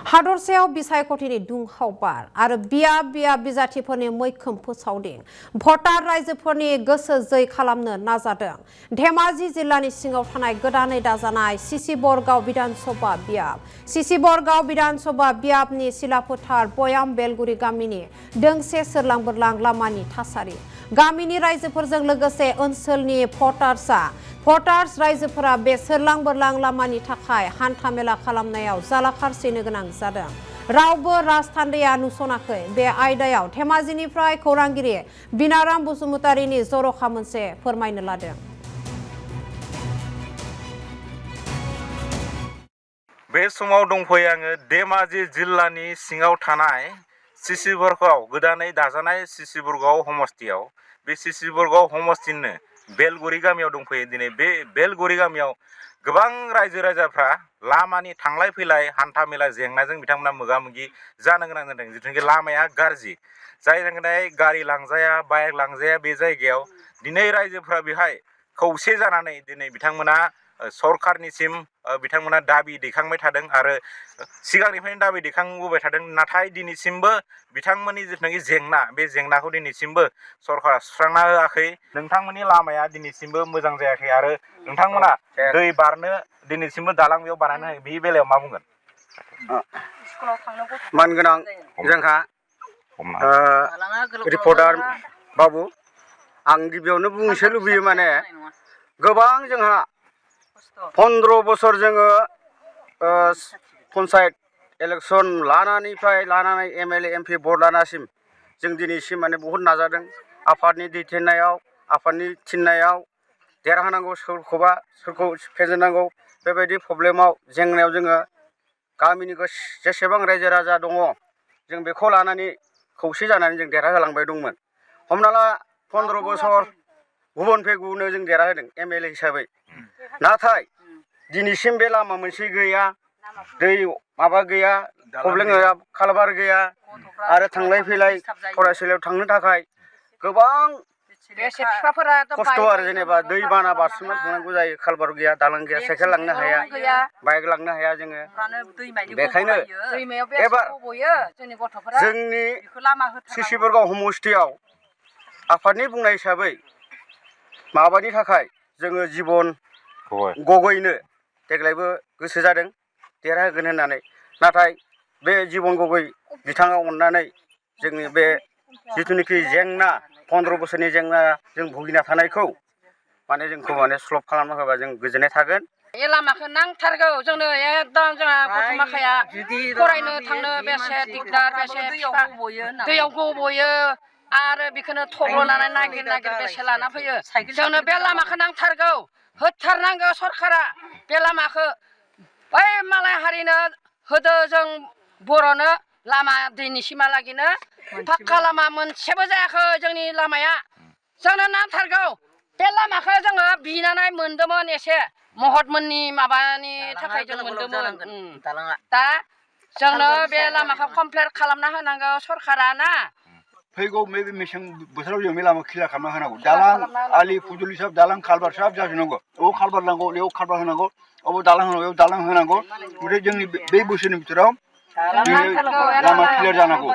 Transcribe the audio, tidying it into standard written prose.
हादरसायाव बिसायख'थिनि दुंहाव बार आरो बियाब बिजाथिफोरनि मैखोम फोसावदिं भटार रायजोफोरनि गोसो जै खालामनो नाजादों। धेमाजि जिल्लानि सिङाव थानाय गोदानै दाजानाय सिसि बरगाव बिधानसभा बियाब। सिसि बरगाव बिधानसभा बियाबनि सिलाफोथार बयाम बेलगुरि गामिनि दोंसे सोरलां बोरलां लामानि थासारि। गामिनि रायजोफोरजों लोगोसे ओनसोलनि भटार्स रायजोफोरा बे सोरलां बोरलां लामानि थाखाय हान्था मेला खालामनायाव जालाखारसिनो गोनां जादों। रावबो राजथान्दैया नुसनाखै। बे आयदायाव धेमाजिनिफ्राय खौरांगिरि बिनाराम बसुमतारीनि जर'खा मोनसे फोरमायनो लादों। बे समाव दंफैयो आङो धेमाजि जिल्लानि सिङाव थानाय सिसि बरगाव गोदानै दाजानाय सिसि बरगाव समस्थियाव। बे सिसि बरगाव समस्थिनिनो बेलगुरि गामियाव दंफैयो। दिनै बे बेलगुरि गामियाव गोबां रायजो राजाफ्रा लामानि थांलाय फैलाय हान्था मेला जेंनाजों बिथांमोना मोगा मोगि जानो गोनां जादों। जिथुनाखि लामाया गाज्रि, जाय थाखाय गारि लांजाया, बाइक लांजाया। बे जायगायाव दिनै रायजोफ्रा बेहाय खौसे जानानै दिनै बिथांमोना सरखारनिसिम बिथांमोना दाबि दैखांबाय थादों आरो सिगांनिफ्रायनो दाबि दैखांबोबाय थादों। नाथाय दिनैसिमबो बिथांमोननि जिथुनाखि जेंना, बे जेंनाखौ दिनैसिमबो सरकारा सुस्रांना होआखै। नोंथांमोननि लामाया दिनैसिमबो मोजां जायाखै आरो नोंथांमोना दै बारनो दिनैसिमबो दालां बेयाव बानायनो हायो। बे बेलायाव मा बुंगोन? मानगोनां जोंहा रिपर्टार बाबु, आं गिबियावनो बुंनोसो लुबैयो माने गोबां जोंहा 15 बोसोर जोङो पन्सायत इलेक्सन लानानै एमएलए एमपि भट लानासिम जों दिनैसिम माने बहुद नाजादों। आफादनि दैदेननायाव, आफादनि थिननायाव देरहानांगौ, सोरखौ फेजेननांगौ, बेबायदि प्रब्लेमाव जेंनायाव जोङो गामिनि जेसेबां रायजो राजा दङ जों बेखौ लानानै खौसे जानानै जों देरहाहोलांबाय दंमोन। हमना ला 15 बोसोर गुबुननिफ्राय गुबुननो जों देरहाहोदों एमएलए हिसाबै। नाथाय दिनैसिम बे लामा मोनसे गैया, दै माबा गैया, प्रब्लेम गैया, कालभार गैया आरो थांलाय फैलाय फरायसालियाव थांनो थाखाय गोबां खस्थ' आरो जेनेबा दै बाना बारसोमना थांनांगौ जायो। कालभार गैया, दालां गैया, साइकेल लांनो हाया, बाइक लांनो हाया जोङो। बेखायनो एबार जोंनि सिसि बरगाव समस्थियाव आफादनि बुंनाय हिसाबै माबानि थाखाय जोङो जिबन गगैनो देग्लायबो गोसो जादों देरहाहोगोन होननानै। नाथाय बे जिबन गगै बिथाङा अननानै जोंनि बे जिथुनिखि जेंना 15 बोसोरनि जेंना जों भुगिना थानायखौ माने जोंखौ माने सल्भ खालामना होबा जों गोजोननाय थागोन। बे लामाखौ नांथारगौ जोंनो। एकदम जोंहा गथ' माखाया फरायनो थांनो बेसे दिगदार, बेसे दैयाव गब'यो आरो बेखौनो थब्ल'नानै नागिर बेसे लाना फैयो। जोंनो बे लामाखौ नांथारगौ, होथारनांगौ सरखारा बे लामाखौ। बै मालाय हारिनो होदो, जों बर'नो लामा दिनैसिमहालागिनो पाक्का लामा मोनसेबो जायाखै जोंनि लामाया। जोंनो नांथारगौ बे लामाखौ। जोङो बिनानै मोनदोंमोन एसे महतमोननि माबानि थाखाय जों मोनदोंमोन। दा जोंनो बे लामाखौ कमप्लिट खालामना होनांगौ सरखारा ना। फैगौ मेसें बोथोराव जों बे लामा क्लियार खालामना होनांगौ। दालां, आलि, फुजुलि सब दालां, कालभार सब जाजोबनांगौ। अबाव कालभार नांगौ बेयाव कालभार होनांगौ, अबाव दालां होनांगौ बेयाव दालां होनांगौ। ओमफ्राय जोंनि बे बोसोरनि बिथोराव लामा क्लियार जानांगौ।